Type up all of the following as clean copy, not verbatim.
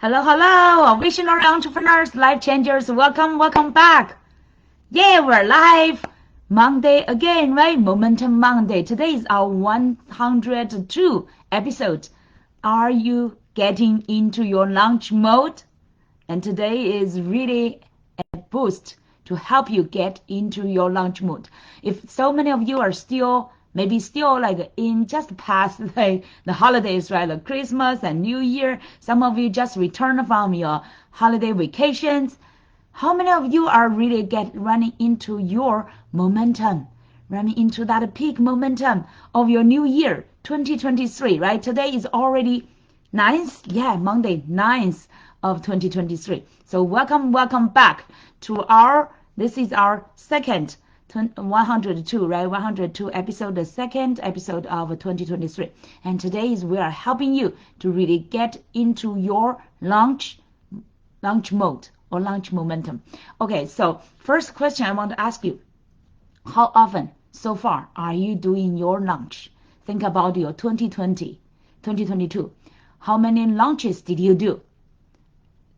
Hello, hello, visionary entrepreneurs, life changers. Welcome back. Yeah, we're live. Monday again, right? Momentum Monday. Today is our 102 episode. Are you getting into your launch mode? And today is really a boost to help you get into your launch mode. If so many of you are still like in just past like the holidays, right? Like Christmas and New Year. Some of you just returned from your holiday vacations. How many of you are really running into your momentum, running into that peak momentum of your new year 2023, right? Today is already 9th, yeah, Monday 9th of 2023. So welcome back to this is our second 102, right? 102 episode, the second episode of 2023. And today we are helping you to really get into your launch mode or launch momentum. Okay, so first question I want to ask you, how often so far are you doing your launch? Think about your 2020, 2022. How many launches did you do?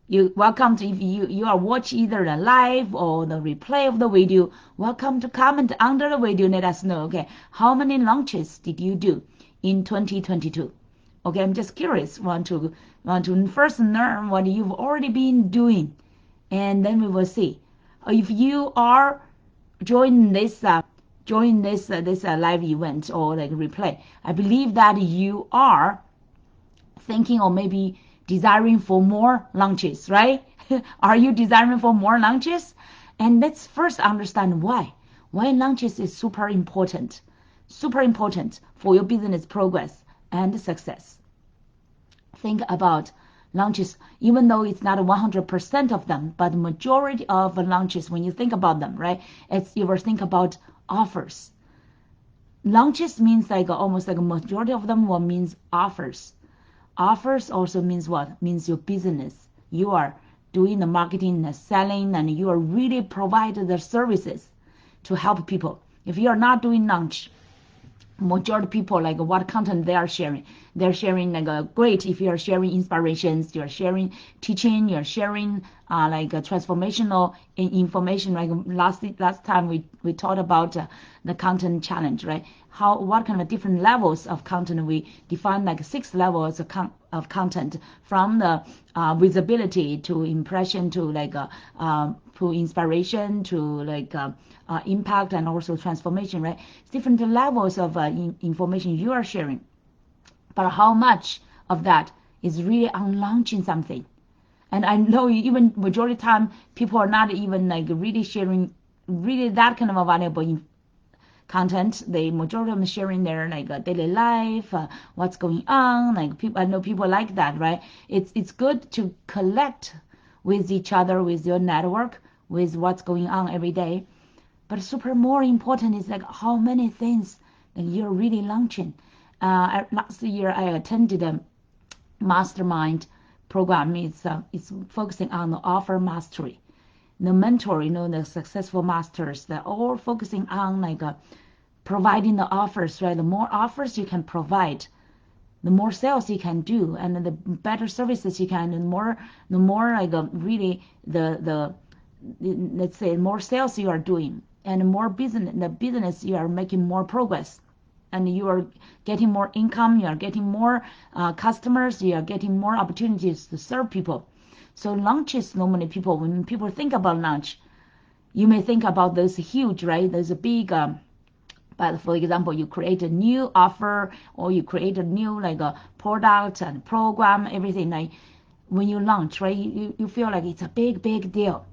You welcome to, if you are watching either the live or the replay of the video, welcome to comment under the video. Let us know, okay, how many launches did you do in 2022? Okay, I'm just curious, want to first learn what you've already been doing, and then we will see if you are join this live event or like replay. I believe that you are thinking or maybe desiring for more launches, right? Are you desiring for more launches? And let's first understand why launches is super important for your business progress and success. Think about launches, even though it's not 100% of them, but majority of launches, when you think about them, right, you will think about offers. Launches means like almost like a majority of them will means offers. Offers also means what? Means your business. You are doing the marketing, the selling, and you are really providing the services to help people. If you are not doing launch, majority of people, like what content they are sharing, they're sharing like great. If you are sharing inspirations, you're sharing teaching, you're sharing like a transformational information. Like last time we talked about the content challenge, right? What kind of different levels of content we define, like 6 levels of content, from the visibility to impression to like to inspiration to like impact and also transformation, right? It's different levels of information you are sharing, but how much of that is really on launching something? And I know even majority of the time people are not even like really sharing really that kind of a valuable content. The majority of them sharing their like daily life, what's going on. Like people, I know people like that, right? It's good to collect with each other, with your network, with what's going on every day. But super more important is like how many things that you're really launching. Last year I attended a mastermind program. It's focusing on the offer mastery. The mentor, the successful masters, they're all focusing on like providing the offers, right? The more offers you can provide, the more sales you can do, and the better services you can, and the more like really the let's say more sales you are doing, and more business you are making more progress, and you are getting more income, you are getting more customers, you are getting more opportunities to serve people. So launches, normally when people think about launch, you may think about those huge, right? There's a big but for example, you create a new offer or you create a new like a product and program, everything. Like when you launch, right, you feel like it's a big deal,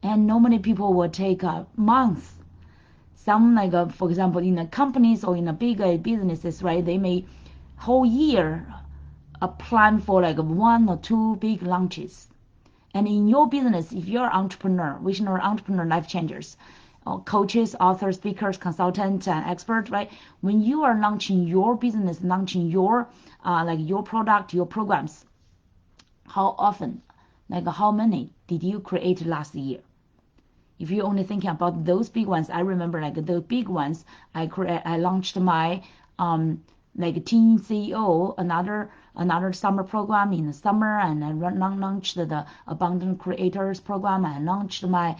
and normally people will take months. Some like for example, in the companies or in the big businesses, right, they may whole year plan for like 1 or 2 big launches. And in your business, if you're an entrepreneur, visionary entrepreneur, life changers, coaches, authors, speakers, consultants, and experts, right? When you are launching your business, launching your like your product, your programs, how often, like how many did you create last year? If you're only thinking about those big ones, I remember like the big ones. I launched my like teen CEO, another another summer program in the summer, and I launched the Abundant Creators program. I launched my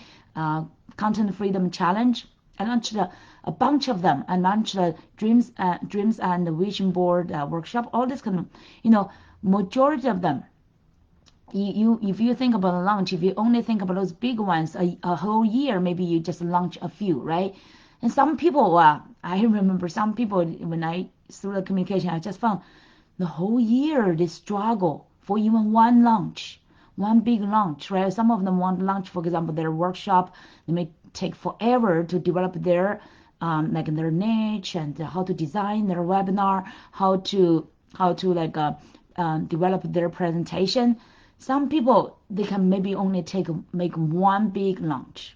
Content Freedom Challenge. I launched a bunch of them. I launched the Dreams and the Vision Board workshop. All this kind of, majority of them. If you think about a launch, if you only think about those big ones, a whole year, maybe you just launch a few, right? And some people, I remember some people, when I, through the communication, I just found the whole year they struggle for even one launch, one big launch, right? Some of them want to launch, for example, their workshop. They may take forever to develop their, like their niche and how to design their webinar, how to develop their presentation. Some people, they can maybe only make one big launch,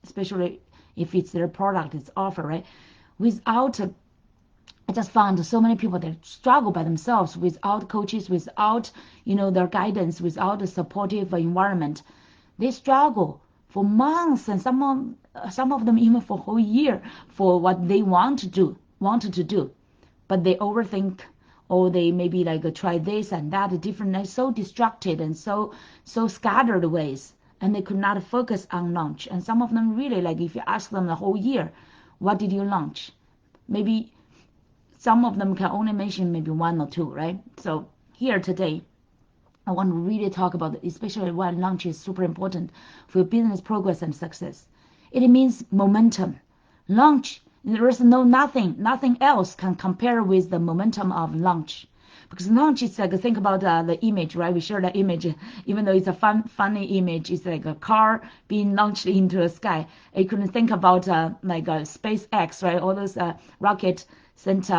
especially if it's their product, it's offer, right? I just found so many people that struggle by themselves without coaches, without, their guidance, without a supportive environment. They struggle for months, and some of them even for a whole year for what they wanted to do, but they overthink, or they maybe try this and that different, so distracted and so scattered ways, and they could not focus on launch. And some of them really, if you ask them the whole year, what did you launch? Maybe some of them can only mention maybe one or two, right? So here today, I want to really talk about, especially why launch is super important for your business progress and success. It means momentum. Launch, there is nothing else can compare with the momentum of launch. Because launch is think about the image, right? We share the image, even though it's a funny image. It's like a car being launched into the sky. You couldn't think about SpaceX, right? All those rocket sent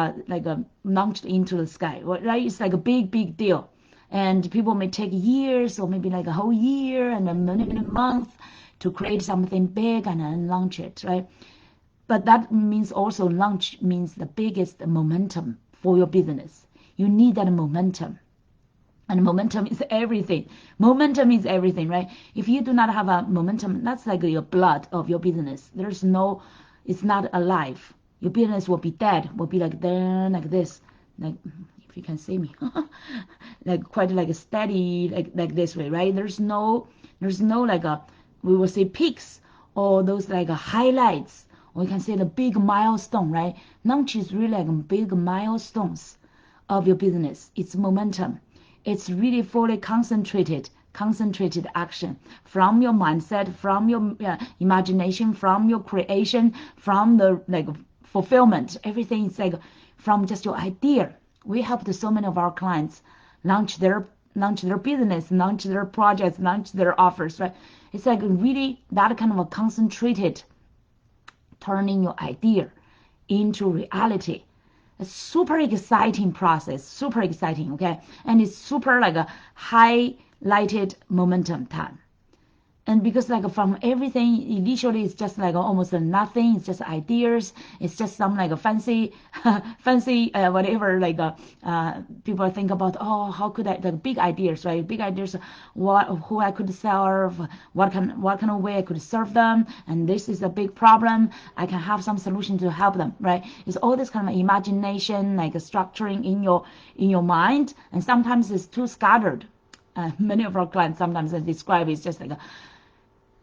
launched into the sky, right? It's like a big deal. And people may take years, or maybe a whole year and many months to create something big and then launch it, right? But that means also launch means the biggest momentum for your business. You need that momentum. And momentum is everything. Momentum is everything, right? If you do not have a momentum, that's like your blood of your business. It's not alive. Your business will be dead, will be like this. If you can see me, quite steady, like this way, right? There's no we will say peaks, or those highlights, or you can say the big milestone, right? Launch is really big milestones of your business. It's momentum. It's really fully concentrated action from your mindset, from your imagination, from your creation, from the fulfillment. Everything is from just your idea. We helped so many of our clients launch their business, launch their projects, launch their offers, right? It's really that kind of a concentrated, turning your idea into reality. A super exciting process, super exciting, okay? And it's super a highlighted momentum time. And because from everything, initially it's just almost nothing. It's just ideas. It's just some fancy whatever people think about. Oh, how could I, big ideas, right? Big ideas. Who I could serve? What kind of way I could serve them? And this is a big problem. I can have some solution to help them, right? It's all this kind of imagination, structuring in your mind. And sometimes it's too scattered. Many of our clients sometimes describe it's just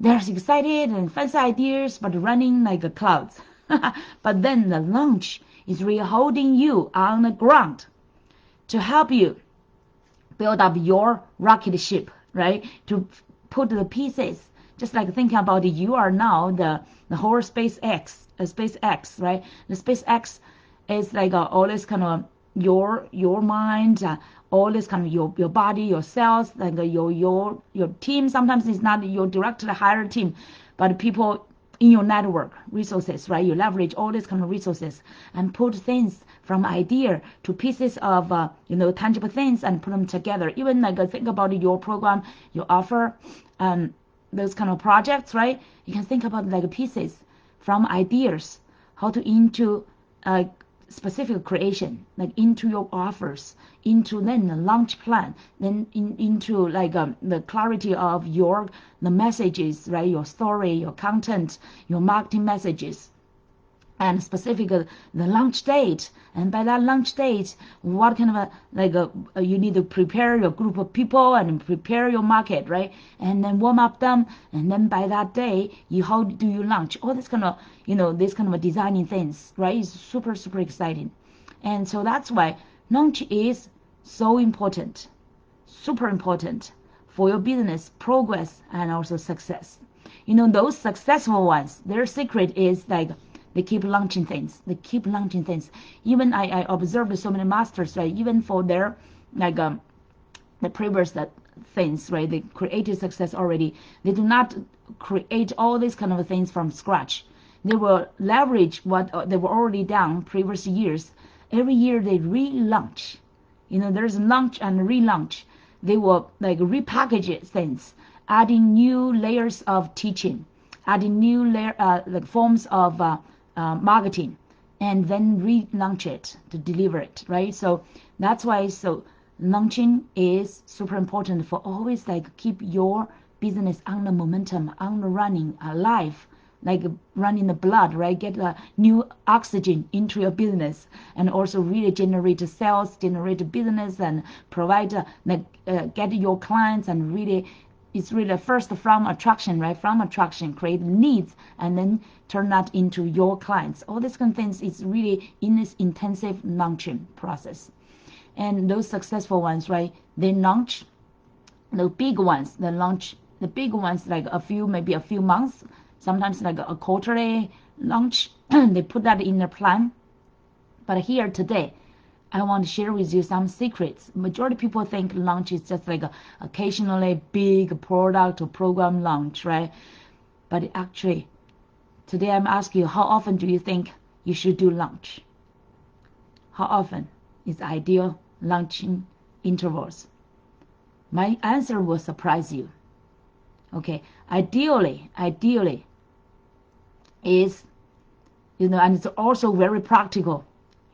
they're excited and fancy ideas, but running like clouds. But then the launch is really holding you on the ground to help you build up your rocket ship, right? To put the pieces, just thinking about it, you are now the whole SpaceX, right? The SpaceX is all this kind of your mind, all this kind of your body, your cells, your team. Sometimes it's not your directly hired team, but people in your network resources, right? You leverage all these kind of resources and put things from idea to pieces of tangible things and put them together. Even think about your program, your offer, those kind of projects, right? You can think about pieces from ideas, how to into specific creation, into your offers, into then the launch plan, then into the clarity of the messages, right? Your story, your content, your marketing messages. and specific the launch date, and by that launch date, what kind of you need to prepare your group of people and prepare your market, right? And then warm up them, and then by that day, how do you launch? All this kind of this kind of designing things, right? It's super exciting, and so that's why launch is so important, super important for your business progress and also success. Those successful ones, their secret is they keep launching things. They keep launching things. Even I observed so many masters, right? Even for their the previous things, right? They created success already. They do not create all these kind of things from scratch. They will leverage what they were already done previous years. Every year they relaunch. There's launch and relaunch. They will repackage things, adding new layers of teaching, adding new forms of marketing, and then relaunch it to deliver it, right? So that's why launching is super important for always keep your business on the momentum, on the running, alive, running the blood, right? Get new oxygen into your business, and also really generate sales, generate business, and provide get your clients, and really it's really first from attraction, right? From attraction, create needs, and then turn that into your clients. All these kind of things is really in this intensive launching process. And those successful ones, right? They launch the big ones. They launch the big ones maybe a few months, sometimes a quarterly launch. They put that in their plan. But here today, I want to share with you some secrets. Majority of people think launch is just occasionally big product or program launch, right? But actually, today I'm asking you, how often do you think you should do launch? How often is ideal launching intervals? My answer will surprise you. Okay, ideally is, and it's also very practical.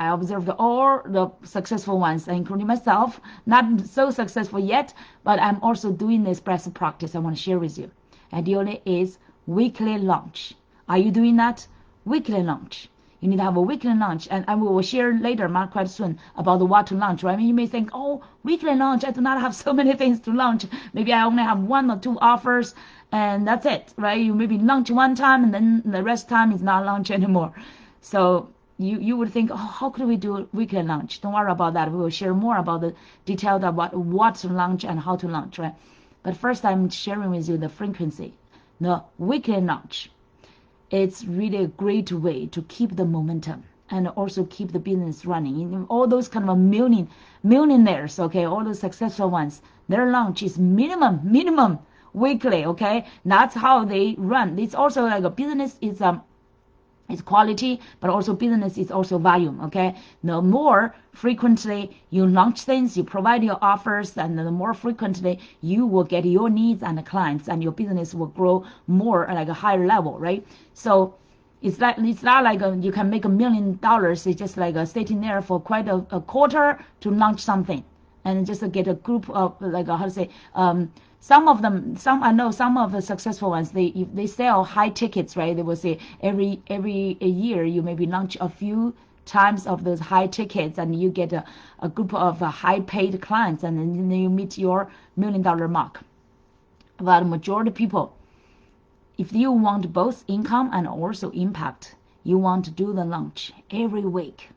I observed all the successful ones, including myself, not so successful yet, but I'm also doing this best practice I want to share with you. Ideally is weekly launch. Are you doing that? Weekly launch. You need to have a weekly launch, and I will share later, quite soon, about what to launch. Right? I mean, you may think, oh, weekly launch, I do not have so many things to launch. Maybe I only have 1 or 2 offers, and that's it, right? You maybe launch one time, and then the rest time is not launch anymore. So you would think, oh, how could we do weekly launch? Don't worry about that. We will share more about the details about what to launch and how to launch, right? But first, I'm sharing with you the frequency, the weekly launch. It's really a great way to keep the momentum and also keep the business running. All those kind of millionaires, okay, all the successful ones, their launch is minimum weekly, okay? That's how they run. It's also a business is it's quality, but also business is also volume, okay? The more frequently you launch things, you provide your offers, and the more frequently you will get your needs and the clients, and your business will grow more at a higher level, right? So it's not you can make $1 million. It's just sitting there for quite a quarter to launch something, and just get a group of some of them, I know some of the successful ones, they sell high tickets, right? They will say every year you maybe launch a few times of those high tickets, and you get a group of high paid clients, and then you meet your $1 million mark. But majority of people, if you want both income and also impact, you want to do the launch every week,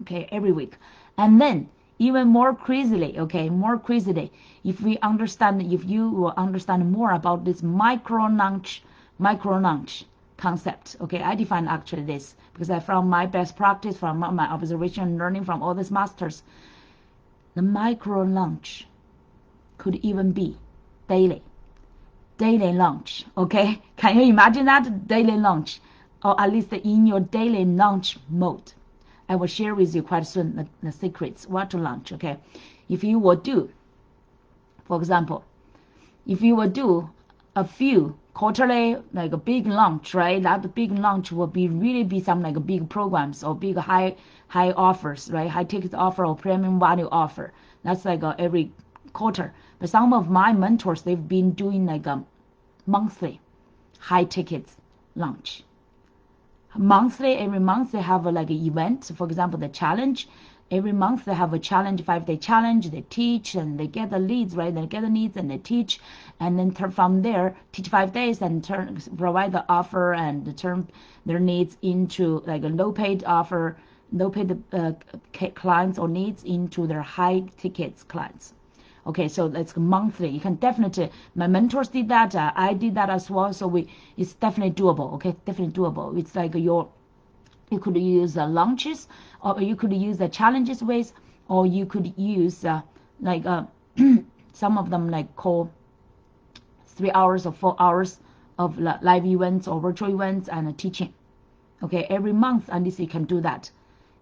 okay, every week. And then even more crazily, if you will understand more about this micro launch concept, okay, I define actually this because I from my best practice, from my observation and learning from all these masters, the micro launch could even be daily launch, okay? Can you imagine that? Daily launch, or at least in your daily launch mode. I will share with you quite soon the secrets, what to launch, okay? If you will do, for example, if you will do a few quarterly, a big launch, right? That big launch will really be some big programs or big high offers, right? High ticket offer or premium value offer. That's every quarter. But some of my mentors, they've been doing a monthly high tickets launch. monthly. Every month they have like an event. For example, the challenge. Every month they have a challenge, 5-day challenge. They teach and they get the leads, right? They get the needs and they teach, and then from there teach 5 days and provide the offer and turn their needs into like a low paid offer, low paid clients or needs into their high tickets clients. Okay, so that's monthly. You can definitely, my mentors did that. I did that as well. So it's definitely doable. Okay, definitely doable. It's like you could use launches, or you could use the challenges ways, or you could use like some of them like call 3 hours or 4 hours of live events or virtual events and teaching. Okay, every month at least you can do that.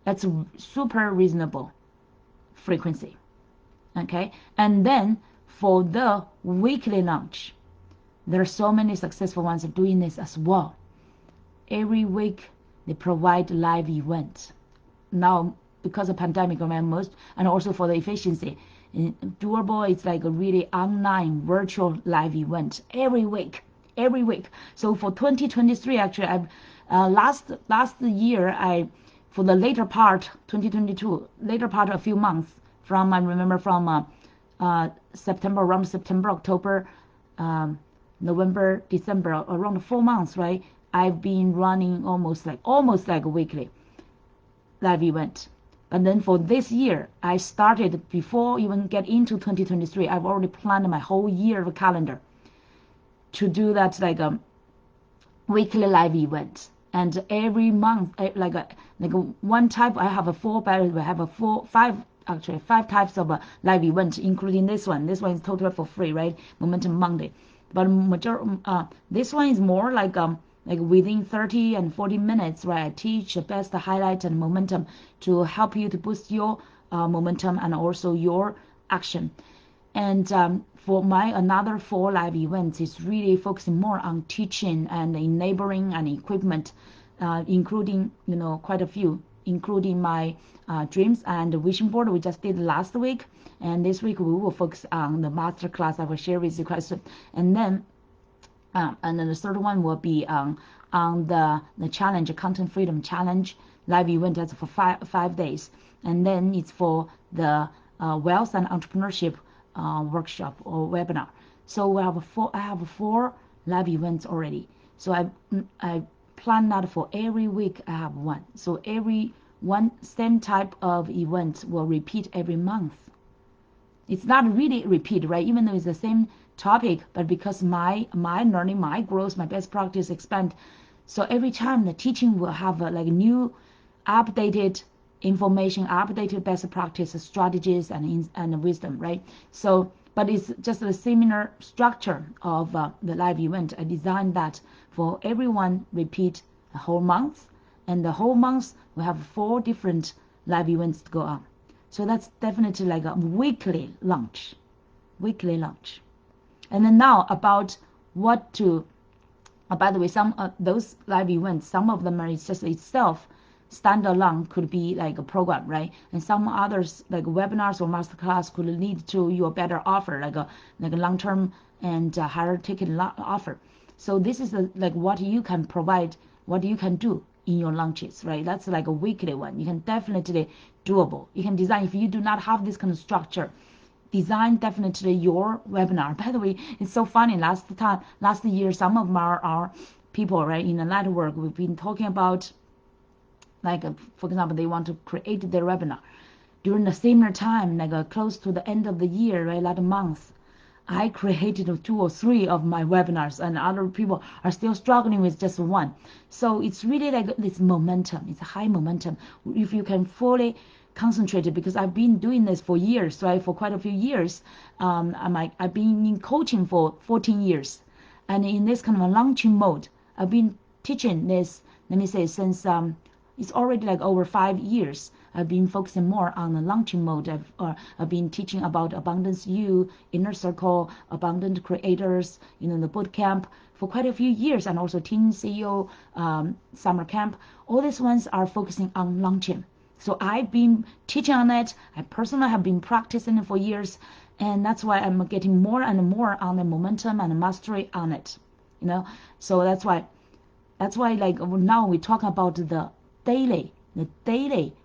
That's super reasonable frequency. Okay, and then for the weekly launch, there are so many successful ones doing this as well. Every week they provide live events. Now because of pandemic, most, and also for the efficiency, doable. It's like a really online virtual live event every week. So for 2023, actually, I've last year for the later part 2022, later part a few months from, I remember from September, around September, October, November, December, around 4 months, right? I've been running almost like a weekly live event. But then for this year, I started before even get into 2023. I've already planned my whole year of calendar to do that like a weekly live event. And every month, like one type, I have five types of live events, including this one. This one is totally for free, right? Momentum Monday. But this one is more like within 30 and 40 minutes, right? I teach the best highlight and momentum to help you to boost your momentum and also your action. And for my another 4 live events is really focusing more on teaching and enabling and equipment, including quite a few, including my dreams and vision board we just did last week. And this week we will focus on the masterclass I will share with you quite soon. And then the third one will be on the challenge, content freedom challenge live event. That's for 5 days. And then it's for the wealth and entrepreneurship workshop or webinar. So I have 4 live events already. So I plan that for every week. I have one. So every one same type of event will repeat every month. It's not really repeat, right? Even though it's the same topic, but because my learning, my growth, my best practice expand. So every time the teaching will have like new updated information, updated best practice strategies and wisdom, right? So but it's just a similar structure of the live event. I designed that for everyone repeat the whole month, and the whole month we have 4 different live events to go on. So that's definitely like a weekly launch. And then now about what to, by the way, some of those live events, some of them are just itself standalone, could be like a program, right? And some others like webinars or masterclass could lead to your better offer, like a long-term and higher ticket offer. So this is like what you can provide, what you can do in your launches, right? That's like a weekly one. You can definitely doable. You can design, if you do not have this kind of structure, design definitely your webinar. By the way, it's so funny. Last year, some of our people, right, in the network, we've been talking about, like, for example, they want to create their webinar during the similar time, like close to the end of the year, right, that month. I created 2 or 3 of my webinars, and other people are still struggling with just one. So it's really like this momentum. It's a high momentum. If you can fully concentrate, because I've been doing this for years, right? For quite a few years. I've been in coaching for 14 years, and in this kind of a launching mode, I've been teaching this. Let me say since it's already like over 5 years. I've been focusing more on the launching mode. I've been teaching about Abundance You, Inner Circle, Abundant Creators, the boot camp for quite a few years, and also Teen CEO Summer Camp. All these ones are focusing on launching. So I've been teaching on it. I personally have been practicing it for years, and that's why I'm getting more and more on the momentum and mastery on it. So that's why That's why like now we talk about the daily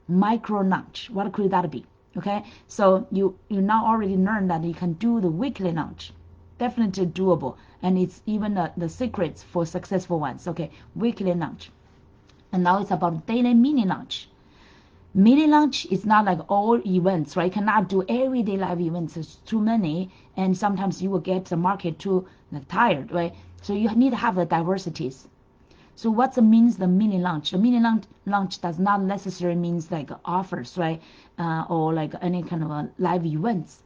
micro launch. What could that be? Okay, so you now already learned that you can do the weekly launch. Definitely doable, and it's even the secrets for successful ones. Okay, weekly launch. And now it's about daily mini launch. Mini launch is not like all events, right? You cannot do everyday live events. It's too many, and sometimes you will get the market too like, tired, right? So you need to have the diversities. So what means the mini launch? The mini launch does not necessarily means like offers, right? Or like any kind of live events.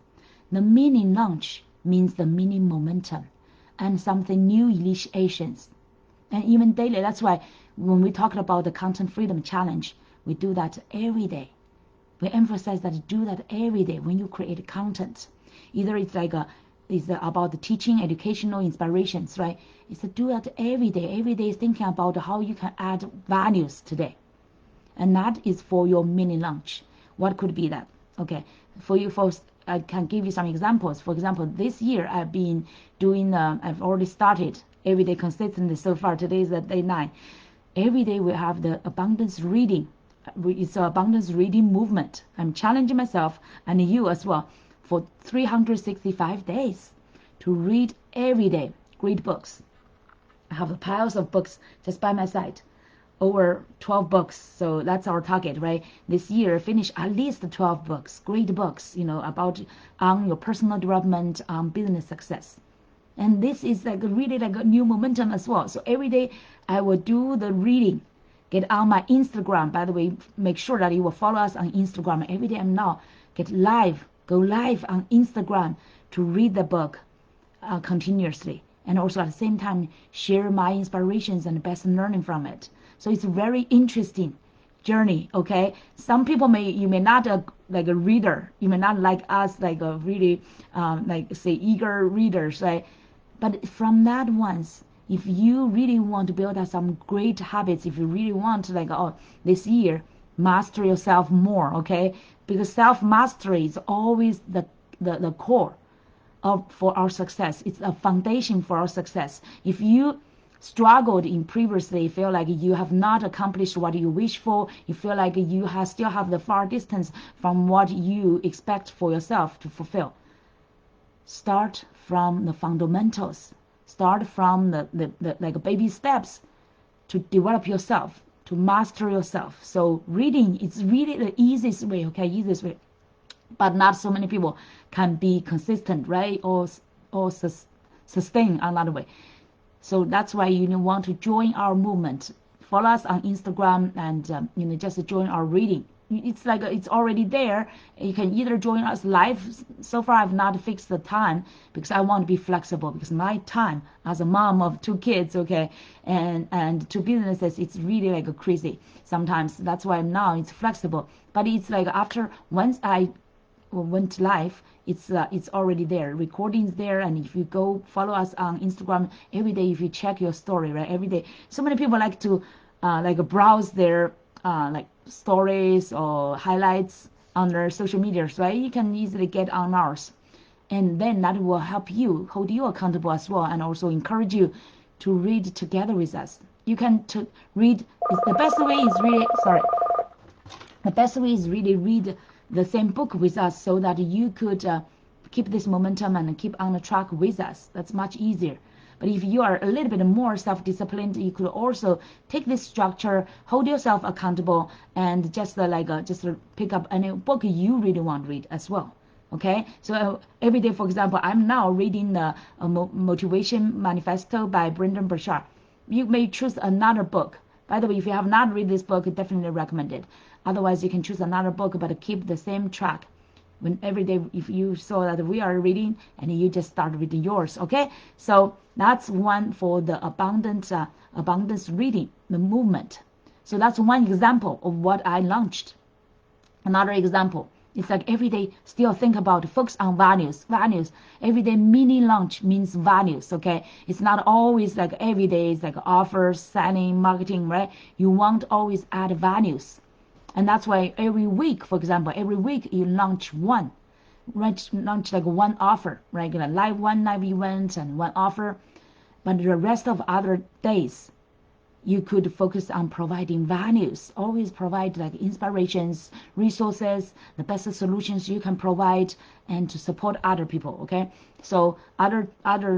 The mini launch means the mini momentum and something new initiations. And even daily, that's why when we talk about the content freedom challenge, we do that every day. We emphasize that do that every day when you create content. Either it's like it's about the teaching, educational inspirations, right? It's to do that every day. Every day thinking about how you can add values today. And that is for your mini launch. What could be that? Okay, for you folks, I can give you some examples. For example, this year I've been doing, I've already started every day consistently so far. Today is day 9. Every day we have the abundance reading. It's an abundance reading movement. I'm challenging myself and you as well for 365 days to read every day great books. I have piles of books just by my side, over 12 books. So that's our target, right? This year, finish at least 12 books, great books, about on your personal development, business success. And this is like really like a new momentum as well. So every day I will do the reading. Get on my Instagram. By the way, make sure that you will follow us on Instagram. Every day I'm now go live on Instagram to read the book continuously. And also at the same time, share my inspirations and best learning from it. So it's a very interesting journey, okay? Some people you may not like a reader. You may not like us like a really, like say eager readers, right? But from that ones, if you really want to build up some great habits, if you really want to like, this year, master yourself more, okay? Because self-mastery is always the core for our success. It's a foundation for our success. If you struggled in previously, feel like you have not accomplished what you wish for, you feel like you still have the far distance from what you expect for yourself to fulfill, start from the fundamentals. Start from the like baby steps to develop yourself, to master yourself. So reading is really the easiest way, okay? Easiest way. But not so many people can be consistent, right? Or sustain another way. So that's why you want to join our movement. Follow us on Instagram and just join our reading. It's like it's already there. You can either join us live. So far I've not fixed the time because I want to be flexible, because my time as a mom of 2 kids, okay, and 2 businesses, it's really like a crazy sometimes. That's why now it's flexible. But it's like once I went live, it's already there, recordings there. And if you go follow us on Instagram every day, if you check your story, right, every day, so many people like to like browse their like stories or highlights on their social medias, right? You can easily get on ours, and then that will help you, hold you accountable as well, and also encourage you to read together with us. You can read. The best way is really read the same book with us, so that you could keep this momentum and keep on the track with us. That's much easier. But if you are a little bit more self-disciplined, you could also take this structure, hold yourself accountable, and just pick up any book you really want to read as well. Okay, so every day, for example, I'm now reading the Motivation Manifesto by Brendan Burchard. You may choose another book. By the way, if you have not read this book, definitely recommend it. Otherwise, you can choose another book, but keep the same track. When every day, if you saw that we are reading, and you just start reading yours, okay? So that's one for the abundance reading, the movement. So that's one example of what I launched. Another example, it's like every day still think about, focus on values. Every day mini launch means values, okay? It's not always like every day it's like offers, selling, marketing, right? You want to always add values. And that's why every week, for example, every week you launch launch like one offer, right? One live event and one offer. But the rest of other days, you could focus on providing values. Always provide like inspirations, resources, the best solutions you can provide, and to support other people. Okay, so other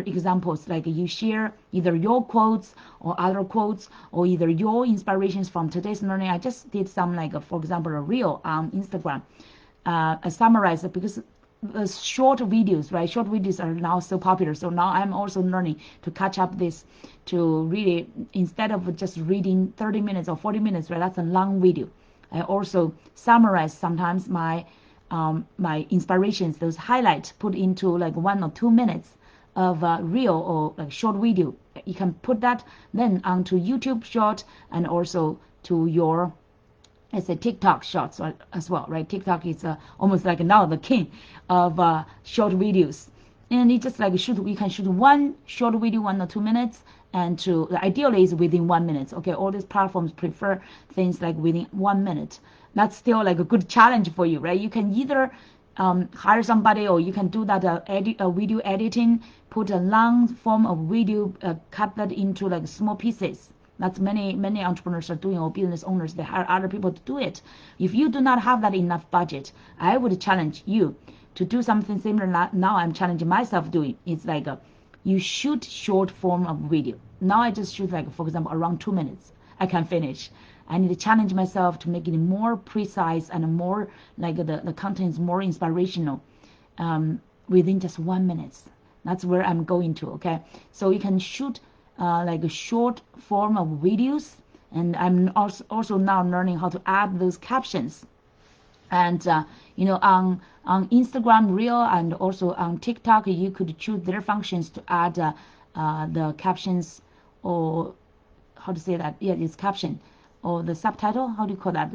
examples, like you share either your quotes or other quotes, or either your inspirations from today's learning. I just did some, like for example, a reel on Instagram. I summarize it because short videos, right? Short videos are now so popular. So now I'm also learning to catch up this, to really, instead of just reading 30 minutes or 40 minutes, right? That's a long video. I also summarize sometimes my my inspirations, those highlights, put into like 1 or 2 minutes of reel or like short video. You can put that then onto YouTube short, and also to your, it's a TikTok shorts as well, right? TikTok is almost like now the king of short videos. And it just like you can shoot one short video, 1 or 2 minutes, and to ideally is within 1 minute. Okay, all these platforms prefer things like within 1 minute. That's still like a good challenge for you, right? You can either hire somebody, or you can do that video editing, put a long form of video, cut that into like small pieces. That's many entrepreneurs are doing, or business owners, they hire other people to do it. If you do not have that enough budget, I would challenge you to do something similar. Now I'm challenging myself doing. It's like you shoot short form of video. Now I just shoot like, for example, around 2 minutes. I can finish. I need to challenge myself to make it more precise and more like the content is more inspirational within just 1 minute. That's where I'm going to. Okay, so you can shoot like a short form of videos, and I'm also now learning how to add those captions. And you know, on Instagram Reel and also on TikTok, you could choose their functions to add the captions, or how to say that? Yeah, it's caption, or the subtitle. How do you call that?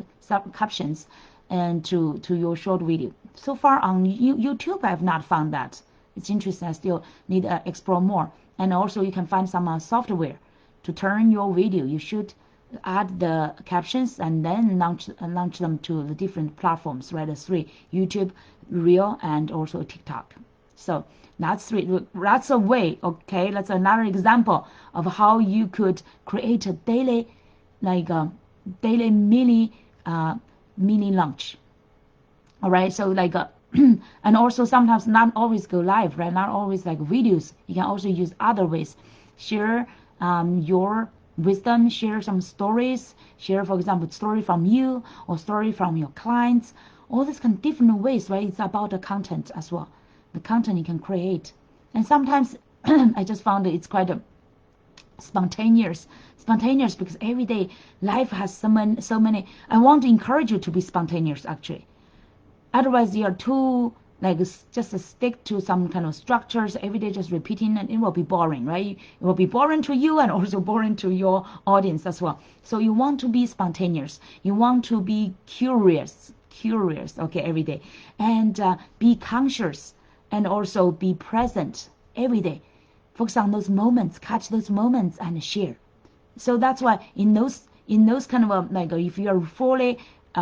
Captions, and to your short video. So far on YouTube, I've not found that. It's interesting. I still need to explore more. And also you can find some software to turn your video. You should add the captions and then launch them to the different platforms, right? The 3: YouTube, Reel, and also TikTok. So that's 3. That's a way. Okay, that's another example of how you could create a daily, like a daily mini launch. All right, so like and also sometimes not always go live, right? Not always like videos. You can also use other ways. Share your wisdom, share some stories, share, for example, story from you or story from your clients. All these kind of different ways, right? It's about the content as well. The content you can create. And sometimes I just found it's quite a spontaneous because every day life has so many. I want to encourage you to be spontaneous, actually. Otherwise, you are too like just stick to some kind of structures every day, just repeating, and it will be boring, right? It will be boring to you and also boring to your audience as well. So you want to be spontaneous. You want to be curious, okay, every day, and be conscious, and also be present every day. Focus on those moments, catch those moments, and share. So that's why in those kind of like if you are fully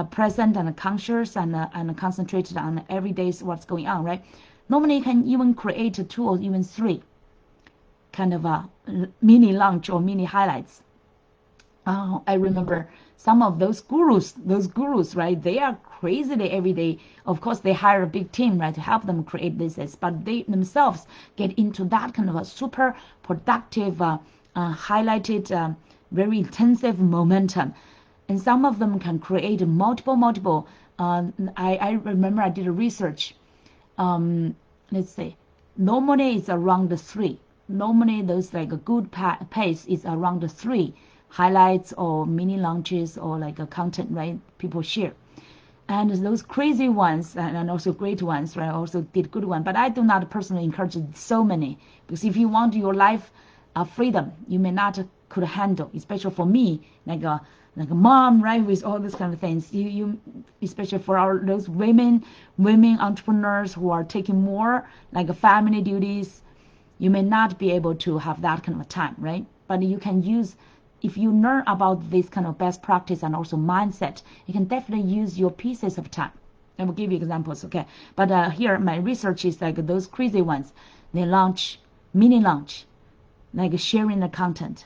present and conscious and concentrated on every day what's going on, right? Normally you can even create 2 or even 3 kind of a mini launch or mini highlights. I remember some of those gurus, right? They are crazily every day. Of course, they hire a big team, right, to help them create business, but they themselves get into that kind of a super productive, highlighted, very intensive momentum. And some of them can create multiple. I remember I did a research. Let's say normally it's around the 3. Normally those like a good pace is around the 3 highlights or mini launches or like a content, right? People share. And those crazy ones and also great ones, right? Also did good one. But I do not personally encourage so many, because if you want your life freedom, you may not could handle, especially for me, like a mom, right, with all these kind of things. You especially for those women entrepreneurs who are taking more like family duties, you may not be able to have that kind of time, right? But you can use, if you learn about this kind of best practice and also mindset, you can definitely use your pieces of time. I will give you examples, okay? But here my research is like those crazy ones. They launch mini launch, like sharing the content.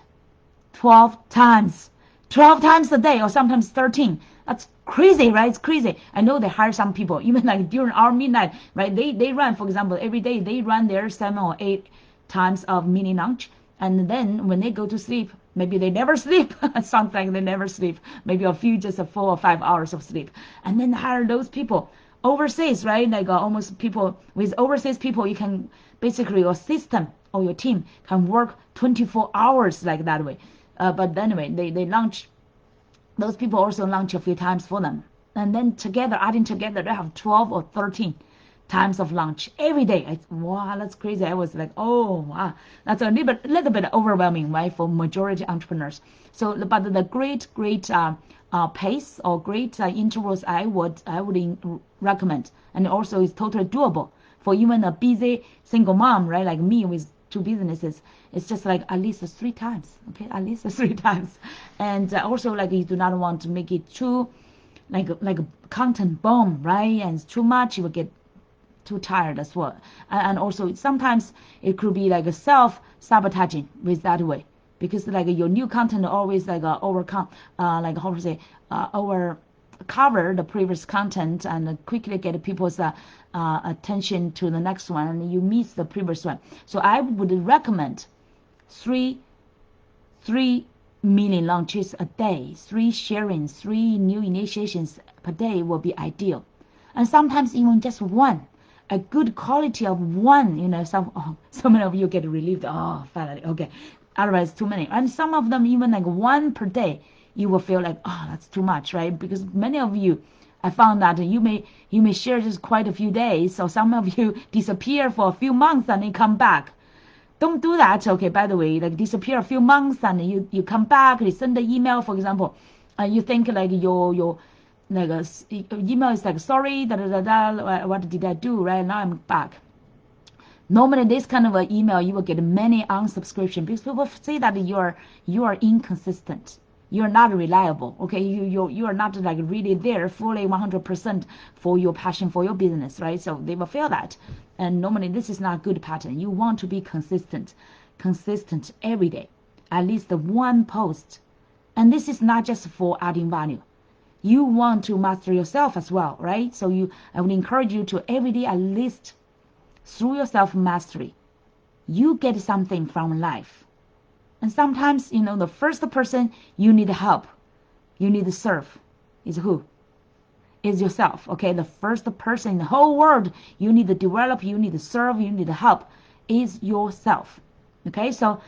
12 times. 12 times a day, or sometimes 13. That's crazy, right? It's crazy. I know they hire some people, even like during our midnight, right? They run, for example, every day they run their 7 or 8 times of mini lunch. And then when they go to sleep, maybe they never sleep. Sounds like they never sleep. Maybe a few, just a 4 or 5 hours of sleep. And then hire those people overseas, right? Like almost people with overseas people, you can basically your system or your team can work 24 hours like that way. But anyway, they launch, those people also launch a few times for them. And then together, adding together, they have 12 or 13 times of lunch every day. Wow, that's crazy. I was like, oh, wow, that's a little bit overwhelming, right, for majority entrepreneurs. So, but the great pace or great intervals I would recommend, and also it's totally doable for even a busy single mom, right, like me with 2 businesses. It's just like at least 3 times, okay, at least 3 times. And also like you do not want to make it too like a content bomb, right? And it's too much, you will get too tired as well. And also sometimes it could be like a self-sabotaging with that way, because like your new content always like overcome, like how to say, over cover the previous content and quickly get people's attention to the next one, and you miss the previous one. So I would recommend three mini launches a day, 3 sharings, 3 new initiations per day will be ideal. And sometimes even just one, a good quality of one, so many of you get relieved. Oh, finally, okay. Otherwise, too many. And some of them even like 1 per day, you will feel like, oh, that's too much, right? Because many of you, I found that you may share just quite a few days, so some of you disappear for a few months and then come back. Don't do that, okay? By the way, like disappear a few months and you come back, you send the email, for example, you think like your like email is like, sorry, what did I do, right? Now I'm back. Normally this kind of email you will get many unsubscription because people say that you are inconsistent, you're not reliable, okay? You are not like really there fully 100% for your passion for your business, right? So they will feel that. And normally this is not a good pattern. You want to be consistent every day, at least 1 post. And this is not just for adding value. You want to master yourself as well, right? So I would encourage you to every day, at least through your self-mastery, you get something from life. And sometimes, the first person you need help, you need to serve, is who? Is yourself, okay? The first person in the whole world you need to develop, you need to serve, you need to help is yourself, okay? So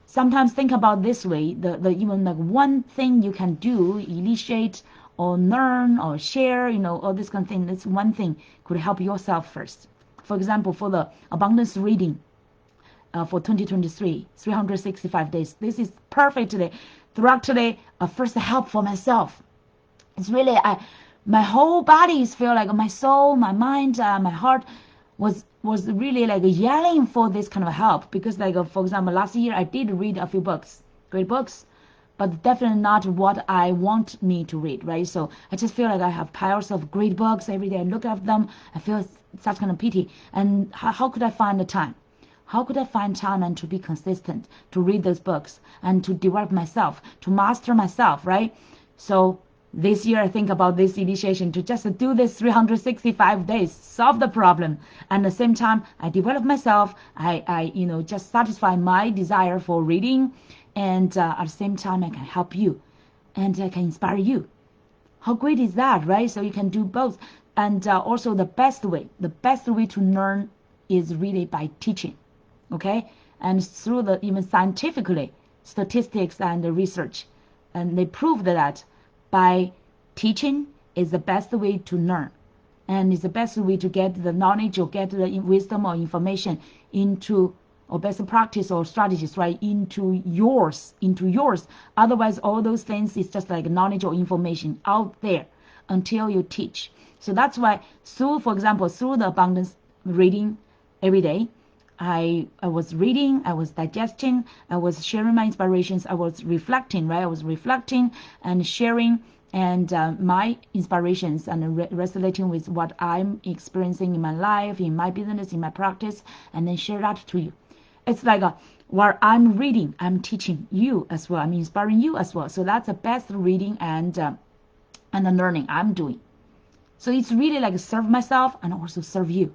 sometimes think about this way, the even like one thing you can do, initiate or learn or share, all this kind of thing, this one thing could help yourself first. For example, for the abundance reading for 2023, 365 days, this is perfectly throughout today a first help for myself. It's really, my whole body is feel like my soul, my mind, my heart was really like yelling for this kind of help, because like for example, last year I did read a few books, great books, but definitely not what I want me to read, right? So I just feel like I have piles of great books every day. I look at them, I feel such kind of pity. And how could I find the time? How could I find time and to be consistent, to read those books and to develop myself, to master myself, right? So this year I think about this initiation to just do this 365 days, solve the problem. And at the same time, I develop myself. I just satisfy my desire for reading. And at the same time, I can help you and I can inspire you. How great is that, right? So you can do both. And also the best way to learn is really by teaching, okay? And through the even scientifically, statistics and the research, and they proved that by teaching is the best way to learn, and it's the best way to get the knowledge or get the wisdom or information into, or best practice or strategies, right, into yours. Otherwise all those things is just like knowledge or information out there until you teach. So that's why for example, through the abundance reading every day, I was reading, I was digesting, I was sharing my inspirations, I was reflecting, right? I was reflecting and sharing and my inspirations and resonating with what I'm experiencing in my life, in my business, in my practice, and then share that to you. It's like while I'm reading, I'm teaching you as well. I'm inspiring you as well. So that's the best reading and the learning I'm doing. So it's really like serve myself and also serve you.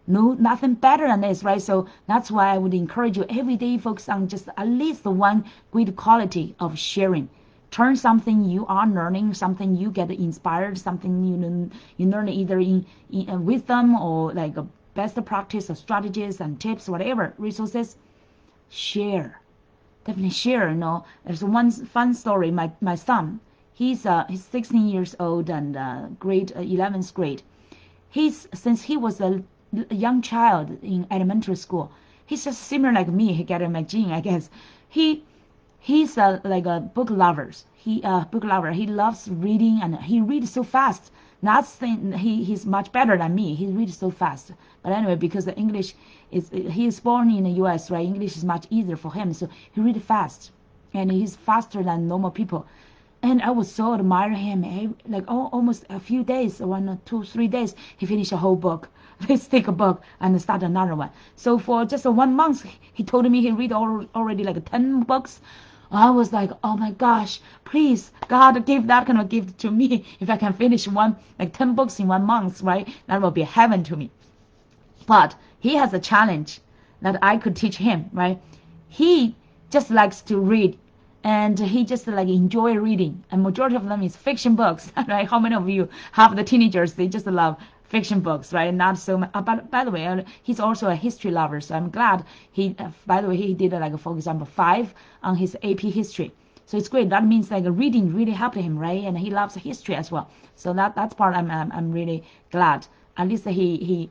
No, nothing better than this, right? So that's why I would encourage you every day focus on just at least one great quality of sharing. Turn something you are learning, something you get inspired, something you learn either in wisdom or like a best practice or strategies and tips, whatever resources. Share, definitely share. There's one fun story. My son, he's 16 years old and grade 11th grade. Since he was a young child in elementary school, he's just similar like me. He got a gene, I guess. He's like a book lovers. Book lover. He loves reading and he reads so fast. He's much better than me. He reads so fast. But anyway, because the English he is born in the U.S., right? English is much easier for him, so he reads fast, and he's faster than normal people. And I was so admire him. Like almost a few days, 1, 2, 3 days, he finished a whole book. Let's take a book and start another one. So for just 1 month, he told me he read already like 10 books. I was like, oh my gosh, please, God, give that kind of gift to me. If I can finish like 10 books in 1 month, right? That will be heaven to me. But he has a challenge that I could teach him, right? He just likes to read and he just like enjoy reading. And majority of them is fiction books, right? How many of you have the teenagers? They just love fiction books, right? Not so much. But by the way, he's also a history lover, so I'm glad by the way, he did like, for example, 5 on his AP history. So it's great. That means like reading really helped him, right? And he loves history as well. So that's part I'm really glad. At least his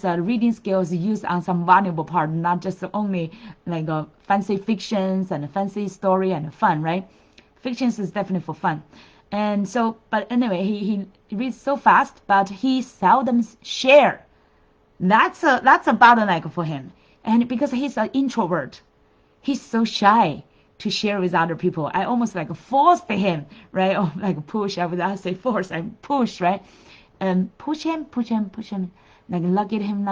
reading skills used on some valuable part, not just only like fancy fictions and fancy story and fun, right? Fictions is definitely for fun. And so, but anyway, he reads so fast, but he seldom share. That's a bottleneck for him. And because he's an introvert, he's so shy to share with other people. I almost like forced him, right? Or like push. I would not say force. I push, right? And push him, like nudge him.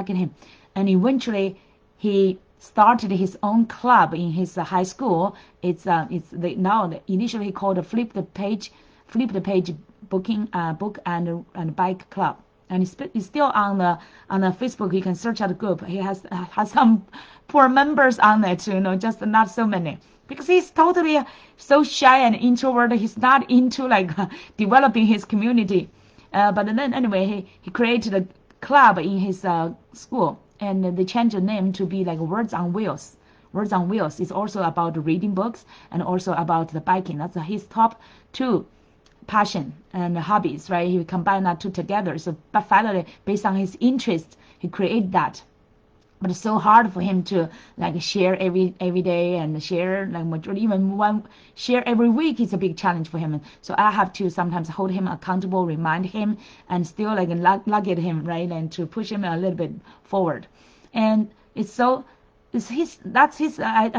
And eventually, he started his own club in his high school. Initially he called a flip the page booking book and bike club. And it's still on the Facebook. You can search out the group. He has some poor members on it, just not so many. Because he's totally so shy and introvert. He's not into like developing his community. But then anyway, he created a club in his school, and they changed the name to be like Words on Wheels. Words on Wheels is also about reading books and also about the biking. That's his top 2 passion and hobbies, right? He combined that 2 together. So, but finally, based on his interest, he created that. But it's so hard for him to like share every day and share like majority, even one share every week is a big challenge for him. And so I have to sometimes hold him accountable, remind him, and still like nudge at him, right, and to push him a little bit forward. And I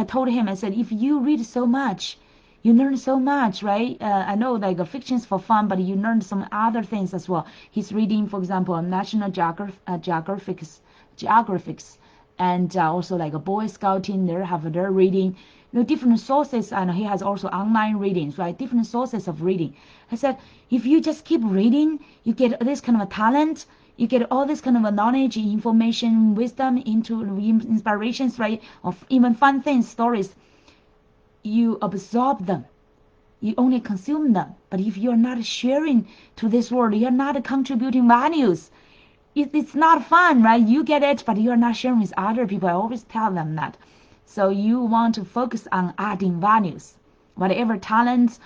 told him, I said, if you read so much, you learn so much, right? I know like fiction's for fun, but you learn some other things as well. He's reading, for example, National Geographics, and also like a Boy Scouting. They have their reading, different sources, and he has also online readings, right? Different sources of reading. I said, if you just keep reading, you get this kind of a talent. You get all this kind of a knowledge, information, wisdom, into inspirations, right? Of even fun things, stories. You absorb them. You only consume them. But if you're not sharing to this world, you're not contributing values. It's not fun, right? You get it, but you're not sharing with other people. I always tell them that. So you want to focus on adding values, whatever talents,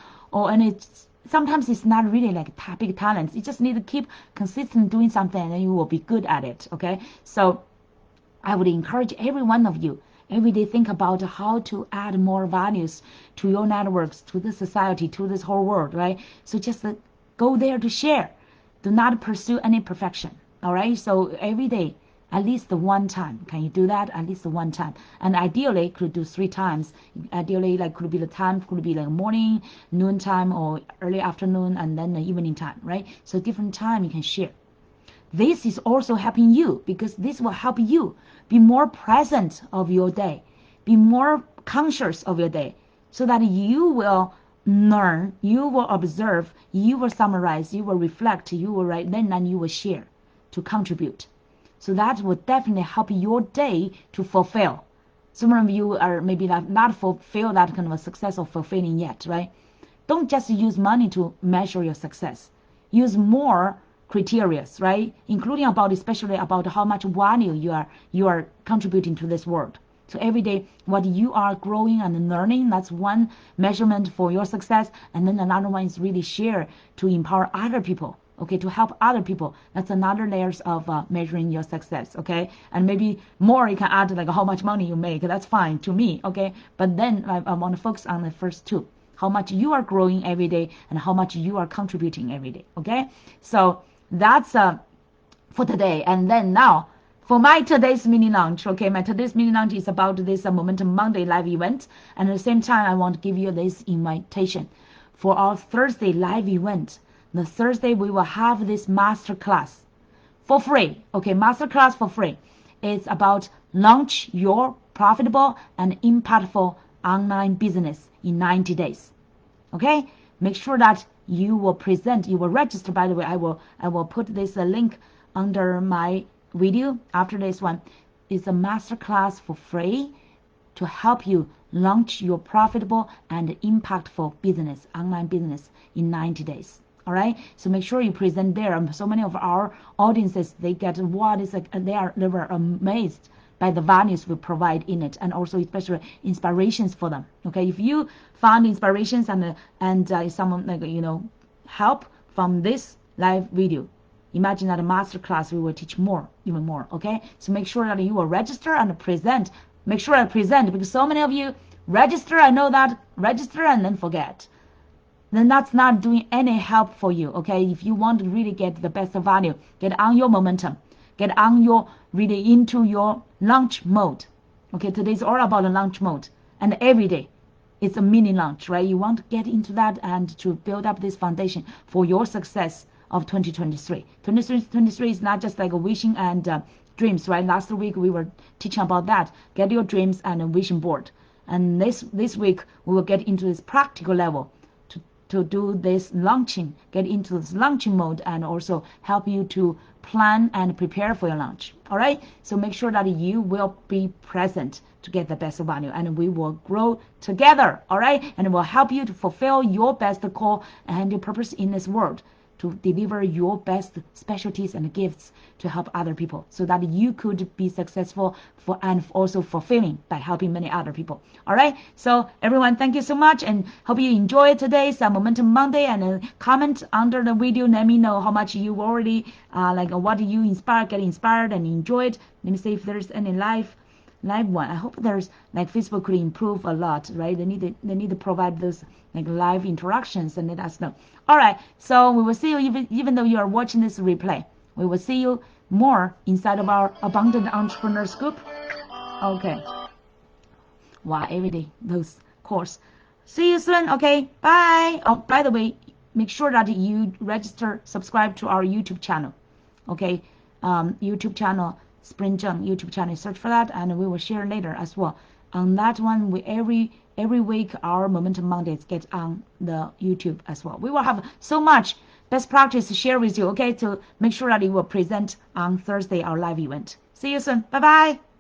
sometimes it's not really like big talents. You just need to keep consistent doing something, and you will be good at it. Okay. So I would encourage every one of you every day think about how to add more values to your networks, to the society, to this whole world, right? So just go there to share. Do not pursue any perfection. All right. So every day, at least one time. Can you do that? At least one time. And ideally, could do 3 times. Ideally, like could be the time, could be like morning, noon time, or early afternoon, and then the evening time, right? So different time you can share. this is also helping you, because this will help you be more present of your day, be more conscious of your day, so that you will learn, you will observe, you will summarize, you will reflect, you will write, then you will share to contribute. So that will definitely help your day to fulfill. Some of you are maybe not fulfill that kind of a success or fulfilling yet, right? Don't just use money to measure your success. Use more criteria, right? Including especially about how much value you are contributing to this world. So every day, what you are growing and learning, that's one measurement for your success. And then another one is really share to empower other people, okay, to help other people. That's another layers of measuring your success, okay? And maybe more you can add, like how much money you make. That's fine to me, okay? But then I want to focus on the first two. How much you are growing every day and how much you are contributing every day, okay? So that's for today. And then now, for my today's mini launch, okay, my today's mini launch is about this Momentum Monday live event. And at the same time, I want to give you this invitation for our Thursday live event. The Thursday, we will have this masterclass for free, okay, masterclass for free. It's about launch your profitable and impactful online business in 90 days, okay? Make sure that you will register. By the way, I will put this link under my video after this one. Is a masterclass for free to help you launch your profitable and impactful business, online business in 90 days. All right, so make sure you present there. So many of our audiences, they were amazed by the values we provide in it, and also especially inspirations for them. Okay, if you found inspirations and someone help from this live video, imagine that a masterclass we will teach even more. Okay, so make sure that you will register and present. Make sure I present, because so many of you register. I know that register and then forget. Then that's not doing any help for you, okay? If you want to really get the best value, get on your momentum, get on your really into your launch mode. Okay, today's all about the launch mode, and every day it's a mini launch, right? You want to get into that and to build up this foundation for your success of 2023. 2023 is not just like a wishing and dreams, right? Last week we were teaching about that. Get your dreams and a vision board. And this week we will get into this practical level to do this launching, get into this launching mode, and also help you to plan and prepare for your launch. All right, so make sure that you will be present to get the best value, and we will grow together. All right, and it will help you to fulfill your best call and your purpose in this world, to deliver your best specialties and gifts to help other people, so that you could be successful and also fulfilling by helping many other people. All right, so everyone, thank you so much, and hope you enjoyed today's Momentum Monday. And comment under the video, let me know how much you already what do you get inspired and enjoyed. Let me see if there's any live one. I hope there's Facebook could improve a lot, right? They need to provide those live interactions and let us know. All right, so we will see you even though you are watching this replay. We will see you more inside of our Abundant Entrepreneur Scoop. Okay. Wow, every day those course. See you soon. Okay, bye. Oh, by the way, make sure that you register, subscribe to our YouTube channel. Okay, YouTube channel. Spring Zheng YouTube channel, search for that, and we will share later as well. On that one, every week our Momentum Mondays get on the YouTube as well. We will have so much best practice to share with you, okay, to make sure that you will present on Thursday our live event. See you soon. Bye bye.